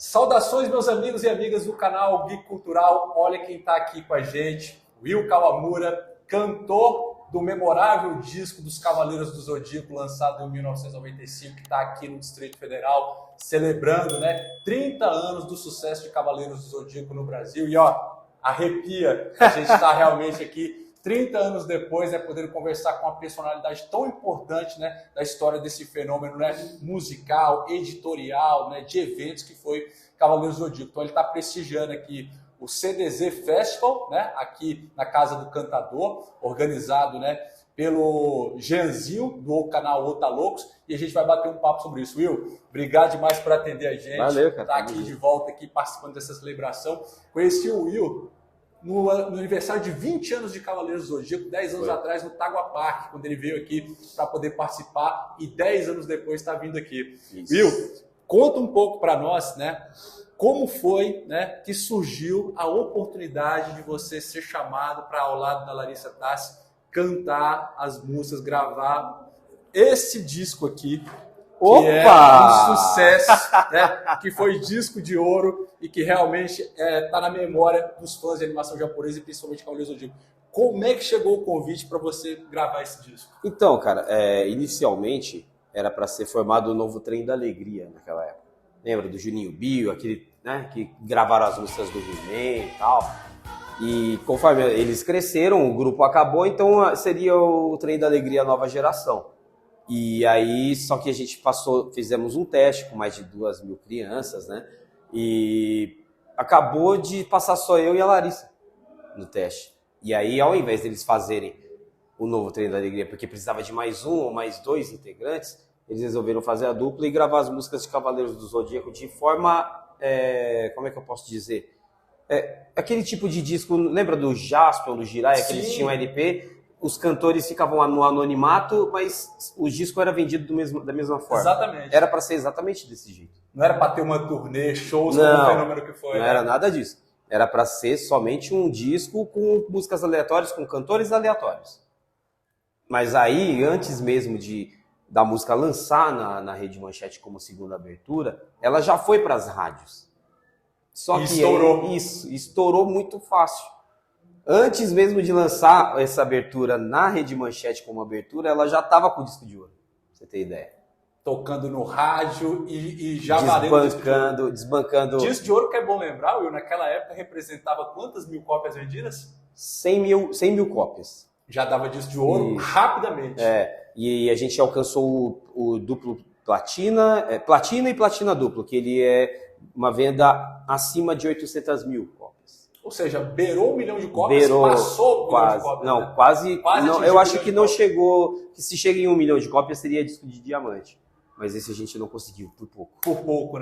Saudações, meus amigos e amigas do canal Geek Cultural. Olha quem está aqui com a gente, Will Kawamura, cantor do memorável disco dos Cavaleiros do Zodíaco, lançado em 1995, que está aqui no Distrito Federal, celebrando 30 anos do sucesso de Cavaleiros do Zodíaco no Brasil. E arrepia, a gente está realmente aqui 30 anos depois, podendo conversar com uma personalidade tão importante da história desse fenômeno musical, editorial, de eventos que foi Cavaleiros do Zodíaco. Então ele está prestigiando aqui o CDZ Festival, aqui na Casa do Cantador, organizado pelo Jeanzinho, do canal Ota Loucos, e a gente vai bater um papo sobre isso. Will, obrigado demais por atender a gente. Valeu, cara. Tá aqui de volta, aqui participando dessa celebração. Conheci o Will no aniversário de 20 anos de Cavaleiros do Zodíaco, 10 anos atrás no Tagua Park, quando ele veio aqui para poder participar, e 10 anos depois está vindo aqui. Isso. Will, conta um pouco para nós, como foi que surgiu a oportunidade de você ser chamado para, ao lado da Larissa Tassi, cantar as músicas, gravar esse disco aqui, que é um sucesso, que foi disco de ouro e que realmente está na memória dos fãs de animação japonesa e principalmente Cavaleiros do Zodíaco. Como é que chegou o convite para você gravar esse disco? Então, cara, inicialmente era para ser formado o novo Trem da Alegria naquela época. Lembra do Juninho Bio, aquele que gravaram as músicas do He-Man e tal. E conforme eles cresceram, o grupo acabou, então seria o Trem da Alegria Nova Geração. E aí, só que a gente fizemos um teste com mais de 2.000 crianças, e acabou de passar só eu e a Larissa no teste. E aí, ao invés deles fazerem o novo Trem da Alegria, porque precisava de mais um ou mais 2 integrantes, eles resolveram fazer a dupla e gravar as músicas de Cavaleiros do Zodíaco de forma, como é que eu posso dizer? Aquele tipo de disco, lembra do Jaspion, do Jiraiya, que eles tinham LP? Os cantores ficavam no anonimato, mas o disco era vendido da mesma forma. Exatamente. Era para ser exatamente desse jeito. Não era para ter uma turnê, shows, como o fenômeno que foi. Não era nada disso. Era para ser somente um disco com músicas aleatórias, com cantores aleatórios. Mas aí, antes mesmo da música lançar na Rede Manchete como segunda abertura, ela já foi para as rádios. Só que estourou. Estourou muito fácil. Antes mesmo de lançar essa abertura na Rede Manchete como abertura, ela já estava com o disco de ouro, pra você ter ideia. Tocando no rádio e já desbancando. Disco de ouro que é bom lembrar, Will, naquela época representava quantas mil cópias vendidas? 100 mil cópias. Já dava disco de ouro rapidamente. E a gente alcançou o duplo platina e platina duplo, que ele é uma venda acima de 800 mil cópias. Ou seja, beirou 1 milhão de cópias, passou 1 milhão de cópias. Não, quase não, eu acho que não chegou, que se chega em 1 milhão de cópias seria disco de diamante. Mas esse a gente não conseguiu, por pouco. Por pouco,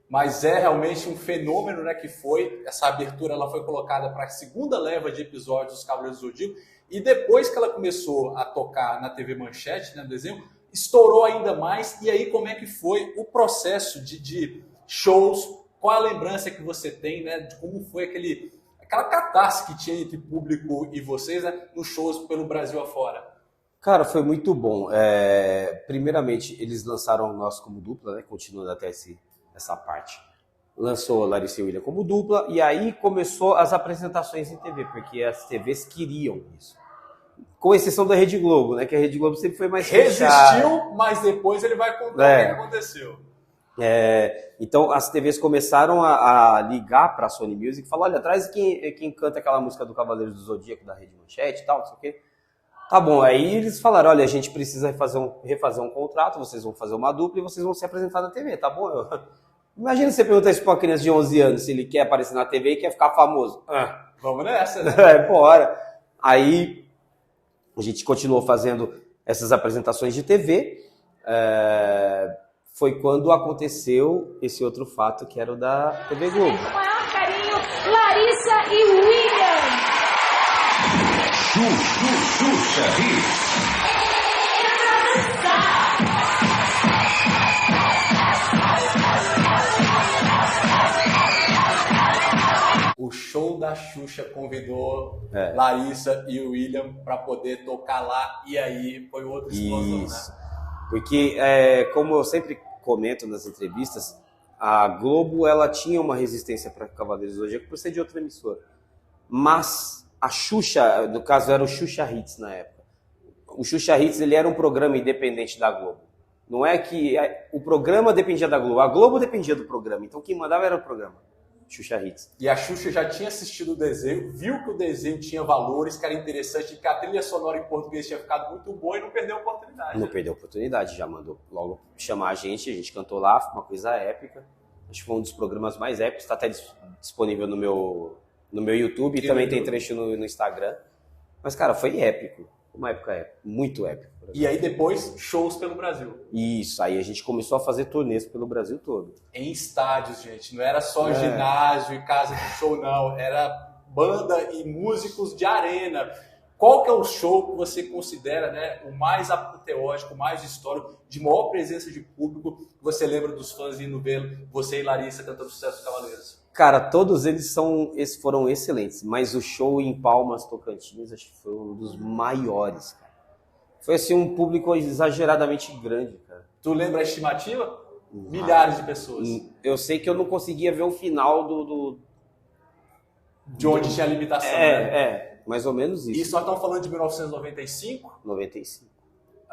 Mas é realmente um fenômeno, que foi, essa abertura ela foi colocada para a segunda leva de episódios dos Cavaleiros do Zodíaco, e depois que ela começou a tocar na TV Manchete, no desenho, estourou ainda mais. E aí como é que foi o processo de shows? Qual a lembrança que você tem, de como foi aquela catarse que tinha entre público e vocês, nos shows pelo Brasil afora? Cara, foi muito bom. Primeiramente, eles lançaram nós como dupla, continuando até essa parte. Lançou a Larissa e o William como dupla, e aí começou as apresentações em TV, porque as TVs queriam isso. Com exceção da Rede Globo, que a Rede Globo sempre foi mais resistiu, fechada. Mas depois ele vai contar o que aconteceu. Então as TVs começaram a ligar para a Sony Music e falar, olha, traz quem canta aquela música do Cavaleiros do Zodíaco da Rede Manchete e tal, não sei o quê. Tá bom, aí eles falaram, olha, a gente precisa refazer um contrato, vocês vão fazer uma dupla e vocês vão se apresentar na TV, tá bom? Imagina você perguntar isso para uma criança de 11 anos, se ele quer aparecer na TV e quer ficar famoso. Vamos nessa, bora. Aí a gente continuou fazendo essas apresentações de TV, foi quando aconteceu esse outro fato que era o da TV Globo. Com o maior carinho, Larissa e William. Xuxa Hits. O show da Xuxa convidou Larissa e o William para poder tocar lá, e aí foi outra explosão, Isso. Porque, como eu sempre comento nas entrevistas, A Globo, ela tinha uma resistência para Cavaleiros do Zodíaco por ser de outra emissora. Mas a Xuxa, no caso era o Xuxa Hits na época. O Xuxa Hits, ele era um programa independente da Globo. Não é que o programa dependia da Globo, a Globo dependia do programa. Então quem mandava era o programa, Xuxa Hits. E a Xuxa já tinha assistido o desenho, viu que o desenho tinha valores, que era interessante, que a trilha sonora em português tinha ficado muito boa e não perdeu a oportunidade. Não perdeu a oportunidade, já mandou logo chamar a gente cantou lá, foi uma coisa épica. Acho que foi um dos programas mais épicos, está até disponível no meu YouTube e também tem trecho no Instagram. Mas, cara, foi épico. Uma época épica, muito épico. E aí depois, shows pelo Brasil. Isso, aí a gente começou a fazer turnês pelo Brasil todo. Em estádios, gente. Não era só ginásio e casa de show, não. Era banda e músicos de arena. Qual que é o show que você considera, né, o mais apoteótico, o mais histórico, de maior presença de público, que você lembra dos fãs indo ver você e Larissa cantando Sucesso dos Cavaleiros? Cara, todos eles foram excelentes, mas o show em Palmas, Tocantins, acho que foi um dos maiores, cara. Foi assim um público exageradamente grande, cara. Tu lembra a estimativa? Milhares de pessoas. Eu sei que eu não conseguia ver o final de onde tinha a limitação, né? Mais ou menos isso. Isso nós estamos falando de 1995? 95.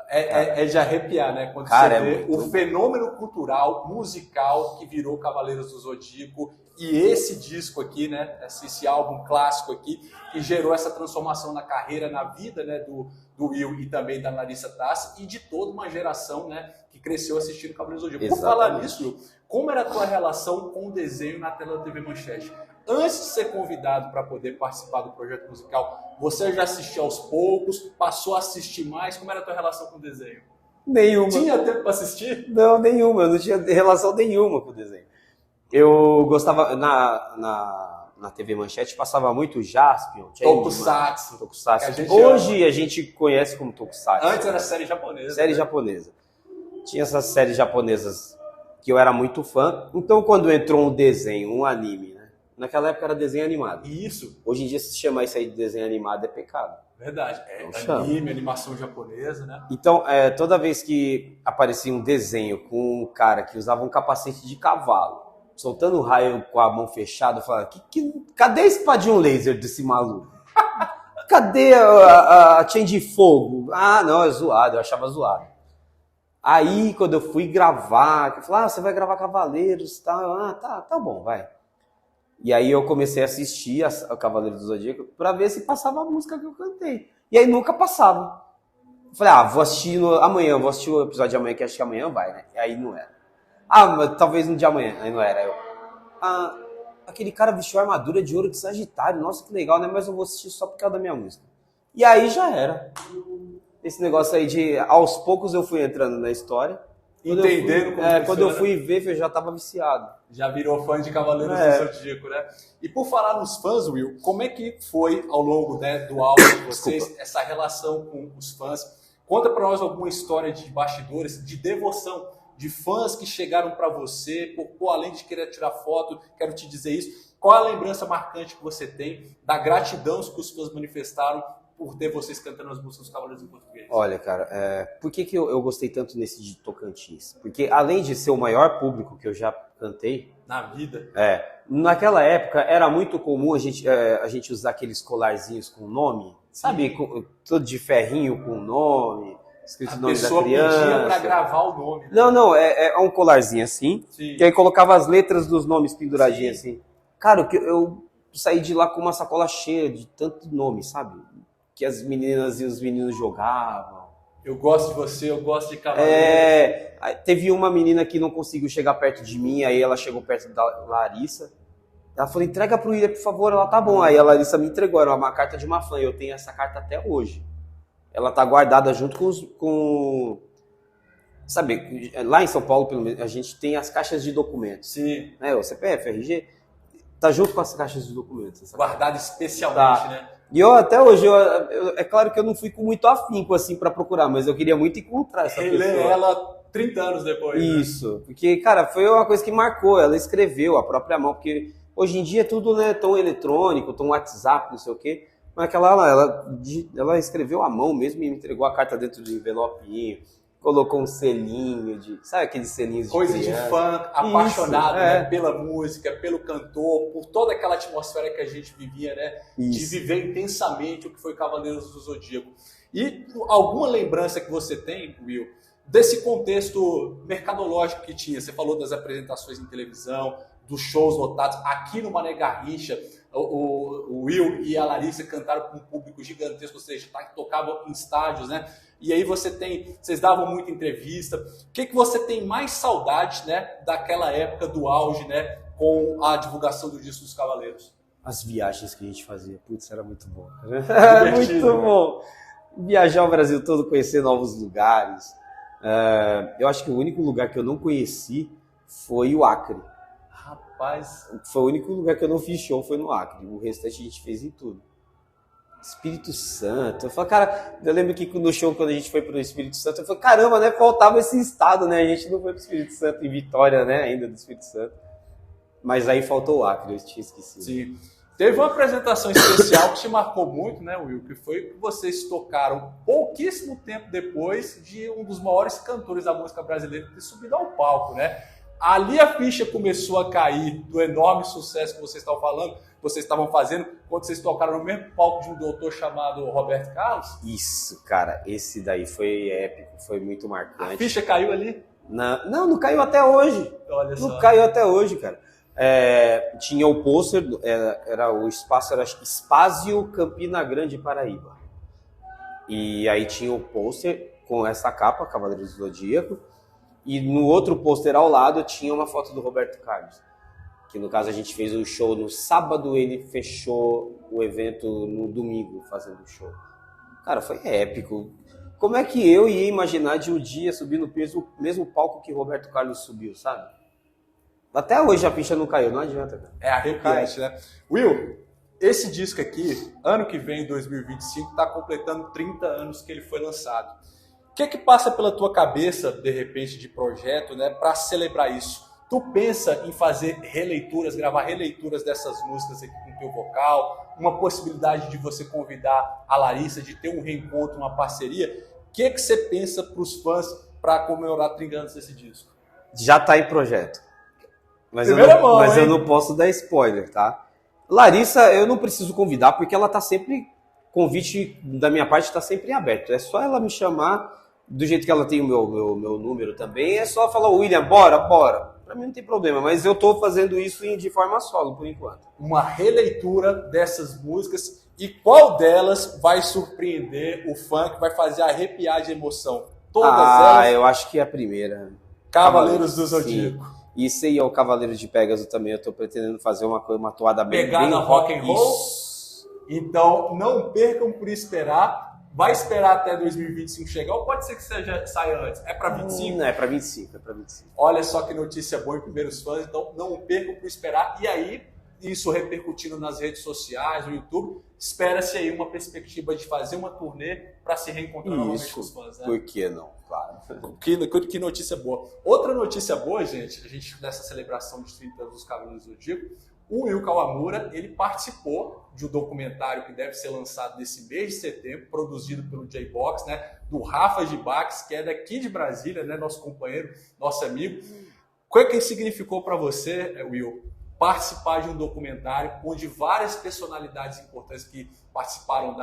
É de arrepiar, né? Quando cara, você vê o fenômeno cultural, musical que virou Cavaleiros do Zodíaco e esse disco aqui, né? Esse álbum clássico aqui, que gerou essa transformação na carreira, na vida, né? Do Will e também da Larissa Tassi e de toda uma geração, né? Que cresceu assistindo Cavaleiros do Zodíaco. Por falar nisso, Will, como era a tua relação com o desenho na tela da TV Manchete? Antes de ser convidado para poder participar do projeto musical, você já assistia aos poucos, passou a assistir mais? Como era a tua relação com o desenho? Nenhuma. Tinha tempo para assistir? Não, nenhuma. Eu não tinha relação nenhuma com o desenho. Eu gostava, na TV Manchete, passava muito Jaspion, Tokusatsu. Hoje a gente conhece como Tokusatsu. Antes era série japonesa. Série japonesa. Tinha essas séries japonesas que eu era muito fã. Então, quando entrou um desenho, um anime, né? Naquela época era desenho animado. Isso. Hoje em dia, se chamar isso aí de desenho animado é pecado. Verdade. Anime, animação japonesa, né? Então, toda vez que aparecia um desenho com um cara que usava um capacete de cavalo, soltando raio com a mão fechada, eu falava, cadê a espadinha laser desse maluco? Cadê a chain de fogo? Ah, não, é zoado, eu achava zoado. Aí, quando eu fui gravar, eu falei, você vai gravar Cavaleiros, tá? Tá bom, vai. E aí eu comecei a assistir a Cavaleiros do Zodíaco pra ver se passava a música que eu cantei. E aí nunca passava. Eu falei, vou assistir amanhã, vou assistir o episódio de amanhã, que acho que amanhã vai, né? E aí não era. Mas talvez no dia amanhã, aí não era. Aquele cara vestiu armadura de ouro de Sagitário, nossa, que legal, né? Mas eu vou assistir só por causa da minha música. E aí já era. Esse negócio aí de, aos poucos eu fui entrando na história. Entendendo quando eu fui ver, eu já estava viciado. Já virou fã de Cavaleiros do Zodíaco, né? E por falar nos fãs, Will, como é que foi ao longo, né, do álbum de vocês, essa relação com os fãs? Conta para nós alguma história de bastidores, de devoção, de fãs que chegaram para você, além de querer tirar foto, quero te dizer isso. Qual a lembrança marcante que você tem da gratidão que os fãs manifestaram por ter vocês cantando as músicas dos Cavaleiros em português? Olha, cara, por que eu gostei tanto nesse de Tocantins? Porque além de ser o maior público que eu já cantei... Na vida? Naquela época era muito comum a gente usar aqueles colarzinhos com nome, sabe? Todo de ferrinho com nome, escrito o nome da criança. A pessoa pedia pra gravar o nome. Não, é um colarzinho assim, que aí colocava as letras dos nomes penduradinhas assim. Cara, eu saí de lá com uma sacola cheia de tanto nome, sabe? Que as meninas e os meninos jogavam. Eu gosto de você, eu gosto de Cavaleiros. Teve uma menina que não conseguiu chegar perto de mim, aí ela chegou perto da Larissa. Ela falou, entrega pro William, por favor. Ela, tá bom. Aí a Larissa me entregou, era uma carta de uma fã. Eu tenho essa carta até hoje. Ela tá guardada junto com... Sabe, lá em São Paulo, pelo menos, a gente tem as caixas de documentos. Sim. Né, o CPF, RG, tá junto com as caixas de documentos. Guardado especialmente, né? E eu até hoje, é claro que eu não fui com muito afinco assim para procurar, mas eu queria muito encontrar essa pessoa. Ela 30 anos depois. Isso, né? Porque, cara, foi uma coisa que marcou, ela escreveu a própria mão, porque hoje em dia é tudo, né, tão eletrônico, tão WhatsApp, não sei o quê, mas aquela ela escreveu à mão mesmo e me entregou a carta dentro de envelopinho, colocou um selinho de... Sabe aqueles selinhos de Coisa de criança? fã, apaixonado, Isso, né, pela música, pelo cantor, por toda aquela atmosfera que a gente vivia, né? De Isso. viver intensamente o que foi Cavaleiros do Zodíaco. E alguma lembrança que você tem, Will, desse contexto mercadológico que tinha? Você falou das apresentações em televisão, dos shows lotados. Aqui no Mané Garrincha, o Will e a Larissa cantaram com um público gigantesco, ou seja, tocavam em estádios, né? E aí vocês davam muita entrevista. O que você tem mais saudade, né, daquela época do auge, né, com a divulgação do disco dos Cavaleiros? As viagens que a gente fazia, putz, era muito bom. Era muito bom. Viajar o Brasil todo, conhecer novos lugares. Eu acho que o único lugar que eu não conheci foi o Acre. Rapaz, Foi o único lugar que eu não fiz show, foi no Acre. O restante a gente fez em tudo. Espírito Santo. Eu falei, cara, eu lembro que no show, quando a gente foi pro Espírito Santo, eu falei, caramba, né? Faltava esse estado, né? A gente não foi pro Espírito Santo, em Vitória, né? Ainda do Espírito Santo. Mas aí faltou o Acre, eu tinha esquecido. sim. Teve uma apresentação especial que te marcou muito, né, Will? Que foi que vocês tocaram pouquíssimo tempo depois de um dos maiores cantores da música brasileira ter subido ao palco, né? Ali a ficha começou a cair do enorme sucesso que vocês estavam fazendo, quando vocês tocaram no mesmo palco de um doutor chamado Roberto Carlos. Isso, cara, esse daí foi épico, foi muito marcante. A ficha caiu ali? Não caiu até hoje. Olha só. Não caiu até hoje, cara. Tinha o pôster, era o espaço, era Espásio Campina Grande, Paraíba. E aí tinha o pôster com essa capa, Cavaleiros do Zodíaco. E no outro pôster ao lado tinha uma foto do Roberto Carlos. Que no caso a gente fez o show no sábado, ele fechou o evento no domingo fazendo o show. Cara, foi épico. Como é que eu ia imaginar de um dia subir no mesmo palco que Roberto Carlos subiu, sabe? Até hoje a ficha não caiu, não adianta, cara. É arrepiante, né? Will, esse disco aqui, ano que vem, 2025, está completando 30 anos que ele foi lançado. O que passa pela tua cabeça, de repente, de projeto, né, para celebrar isso? Tu pensa em fazer releituras, gravar releituras dessas músicas aqui com o teu vocal? Uma possibilidade de você convidar a Larissa, de ter um reencontro, uma parceria? O que você pensa para os fãs para comemorar 30 anos desse disco? Já tá em projeto. Mas eu não posso dar spoiler, tá? Larissa, eu não preciso convidar, porque ela tá sempre... Convite da minha parte tá sempre aberto. É só ela me chamar, do jeito que ela tem o meu número também, é só falar, William, bora. Pra mim não tem problema, mas eu tô fazendo isso de forma solo, por enquanto. Uma releitura dessas músicas, e qual delas vai surpreender o fã, que vai fazer arrepiar de emoção? Todas elas? Eu acho que é a primeira. Cavaleiros do Zodíaco. Sim. Isso aí é o Cavaleiro de Pégaso também, eu tô pretendendo fazer uma toada bem... Pegada rock and roll? Isso. Então, não percam por esperar. Vai esperar até 2025 chegar, ou pode ser que saia antes? É para 25? Não, é para 25, Olha só que notícia boa em primeiros fãs, então não percam por esperar. E aí, isso repercutindo nas redes sociais, no YouTube, espera-se aí uma perspectiva de fazer uma turnê para se reencontrar novamente com os fãs, né? Por que não? Claro. Que notícia boa. Outra notícia boa, gente, nessa celebração de 30 anos dos Cavaleiros do Zodíaco, o Will Kawamura, ele participou de um documentário que deve ser lançado nesse mês de setembro, produzido pelo J-Box, né, do Rafa Gibax, que é daqui de Brasília, né, nosso companheiro, nosso amigo. O que significou para você, Will, participar de um documentário onde várias personalidades importantes que participaram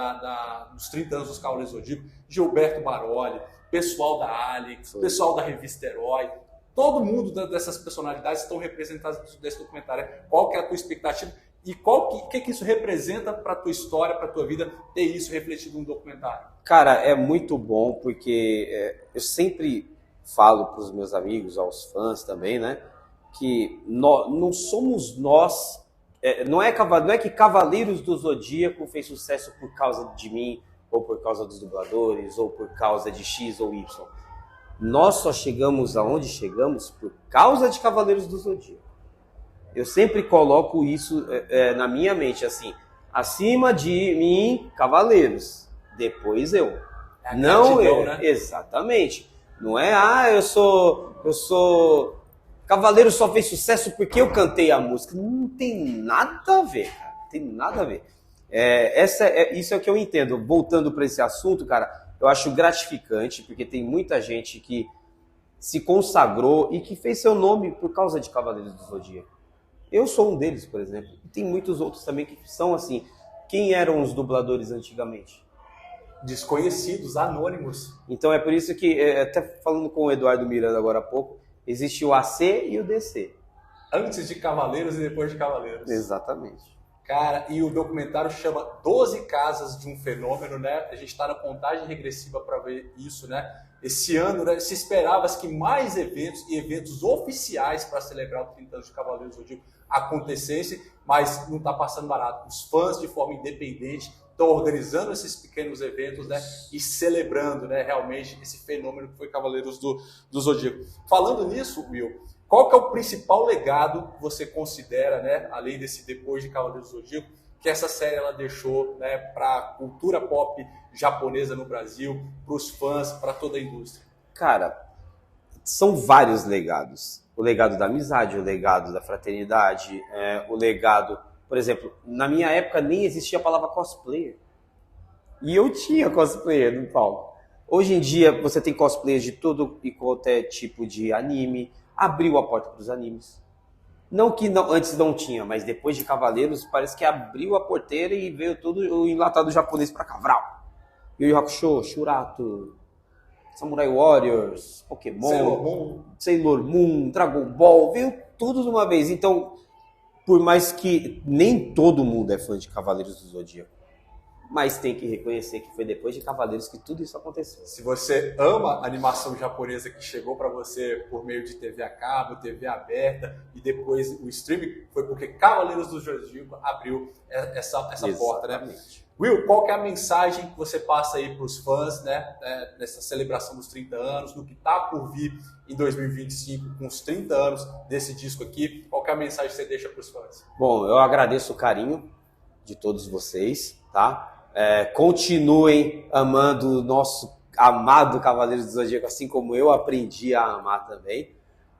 dos 30 anos dos Cavaleiros do Zodíaco, Gilberto Baroli, pessoal da Alex, pessoal da revista Herói, todo mundo dessas personalidades estão representadas nesse documentário. Qual que é a tua expectativa e o que isso representa para a tua história, para a tua vida, ter isso refletido num documentário? Cara, é muito bom porque eu sempre falo para os meus amigos, aos fãs também, né, que não somos nós, não é que Cavaleiros do Zodíaco fez sucesso por causa de mim, ou por causa dos dubladores, ou por causa de X ou Y. Nós só chegamos aonde chegamos por causa de Cavaleiros do Zodíaco. Eu sempre coloco isso na minha mente, assim, acima de mim, Cavaleiros, depois eu. Não eu, né? Exatamente. Não é, eu sou... Cavaleiro só fez sucesso porque eu cantei a música. Não tem nada a ver, cara. Não tem nada a ver. Isso é o que eu entendo. Voltando para esse assunto, cara, eu acho gratificante, porque tem muita gente que se consagrou e que fez seu nome por causa de Cavaleiros do Zodíaco. Eu sou um deles, por exemplo. E tem muitos outros também que são assim. Quem eram os dubladores antigamente? Desconhecidos, anônimos. Então é por isso que, até falando com o Eduardo Miranda agora há pouco, existe o AC e o DC. Antes de Cavaleiros e depois de Cavaleiros. Exatamente. Cara, e o documentário chama 12 Casas de um Fenômeno, né? A gente está na contagem regressiva para ver isso, né? Esse ano, né, se esperava que mais eventos e eventos oficiais para celebrar os 30 anos de Cavaleiros do Zodíaco acontecessem, mas não está passando barato. Os fãs, de forma independente, estão organizando esses pequenos eventos, né, e celebrando, né, realmente esse fenômeno que foi Cavaleiros do Zodíaco. Falando nisso, Will, qual que é o principal legado que você considera, né, além desse depois de Cavaleiros do Zodíaco, que essa série ela deixou, né, para a cultura pop japonesa no Brasil, para os fãs, para toda a indústria? Cara, são vários legados. O legado da amizade, o legado da fraternidade, o legado... Por exemplo, na minha época nem existia a palavra cosplayer. E eu tinha cosplayer no palco. Hoje em dia você tem cosplayers de todo e qualquer tipo de anime. Abriu a porta para os animes. Não que antes não tinha, mas depois de Cavaleiros parece que abriu a porteira e veio todo o enlatado japonês para cá. Yu Yu Hakusho, Shurato, Samurai Warriors, Pokémon, Sailor Moon, Dragon Ball, veio tudo de uma vez. Então, por mais que nem todo mundo é fã de Cavaleiros do Zodíaco, mas tem que reconhecer que foi depois de Cavaleiros que tudo isso aconteceu. Se você ama a animação japonesa que chegou para você por meio de TV a cabo, TV aberta e depois o streaming, foi porque Cavaleiros do Zodíaco abriu essa porta, né? Will, qual que é a mensagem que você passa aí para os fãs, né, nessa celebração dos 30 anos, no que está por vir em 2025, com os 30 anos desse disco aqui? Qual que é a mensagem que você deixa para os fãs? Bom, eu agradeço o carinho de todos vocês, tá? Continuem amando o nosso amado Cavaleiros do Zodíaco, assim como eu aprendi a amar também.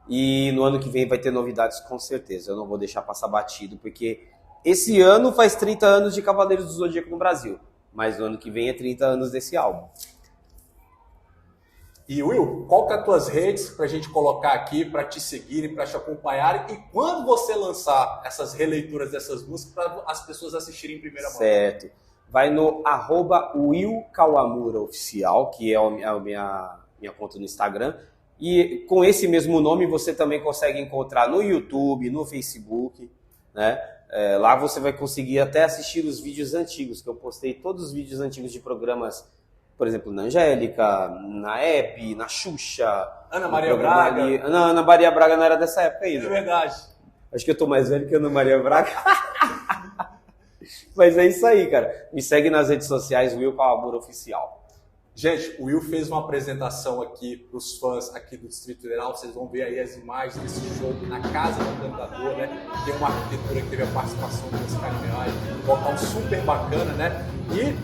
E no ano que vem vai ter novidades com certeza. Eu não vou deixar passar batido, porque esse ano faz 30 anos de Cavaleiros do Zodíaco no Brasil. Mas no ano que vem é 30 anos desse álbum. E Will, qual que é as tuas redes para a gente colocar aqui, para te seguirem, para te acompanharem? E quando você lançar essas releituras dessas músicas, para as pessoas assistirem em primeira mão? Certo. Vai no @WillKawamuraOficial, que é a minha conta no Instagram. E com esse mesmo nome você também consegue encontrar no YouTube, no Facebook, né? Lá você vai conseguir até assistir os vídeos antigos, que eu postei todos os vídeos antigos de programas, por exemplo, na Angélica, na Hebe, na Xuxa. Ana Maria Braga. Não, Ana Maria Braga não era dessa época ainda. É verdade. Acho que eu tô mais velho que a Ana Maria Braga. Mas é isso aí, cara. Me segue nas redes sociais, Will Kawamura Oficial. Gente, o Will fez uma apresentação aqui para os fãs aqui do Distrito Federal. Vocês vão ver aí as imagens desse show na Casa do Cantador, né? Tem uma arquitetura que teve a participação do Oscar Meai, um vocal super bacana, né? E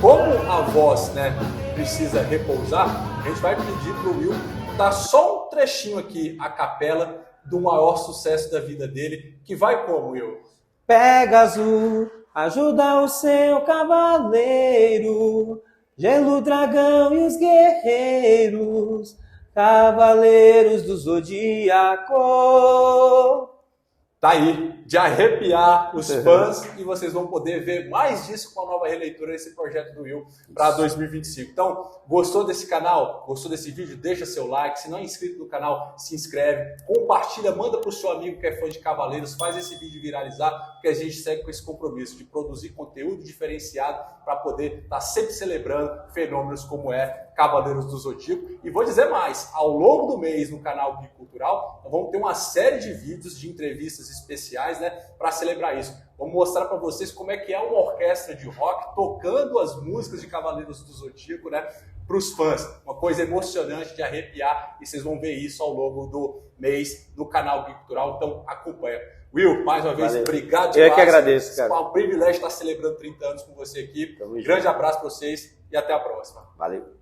como a voz, né, precisa repousar, a gente vai pedir para o Will dar só um trechinho aqui, a capela, do maior sucesso da vida dele, que vai como, Will? Pegasus, ajuda o seu cavaleiro, Gelo, Dragão e os guerreiros, Cavaleiros do Zodíaco. Tá aí, de arrepiar os fãs, e vocês vão poder ver mais disso com a nova releitura desse projeto do Will para 2025. Então, gostou desse canal? Gostou desse vídeo? Deixa seu like. Se não é inscrito no canal, se inscreve, compartilha, manda para o seu amigo que é fã de Cavaleiros, faz esse vídeo viralizar, porque a gente segue com esse compromisso de produzir conteúdo diferenciado para poder estar sempre celebrando fenômenos como Cavaleiros do Zodíaco. E vou dizer mais, ao longo do mês no canal Gui Cultural, nós vamos ter uma série de vídeos de entrevistas especiais, né, para celebrar isso. Vamos mostrar para vocês como é que é uma orquestra de rock tocando as músicas de Cavaleiros do Zodíaco, né, para os fãs. Uma coisa emocionante de arrepiar, e vocês vão ver isso ao longo do mês no canal Gui Cultural, então acompanha. Will, mais uma vez, obrigado demais. Eu que agradeço, cara. É um privilégio estar celebrando 30 anos com você aqui. Grande abraço para vocês e até a próxima. Valeu.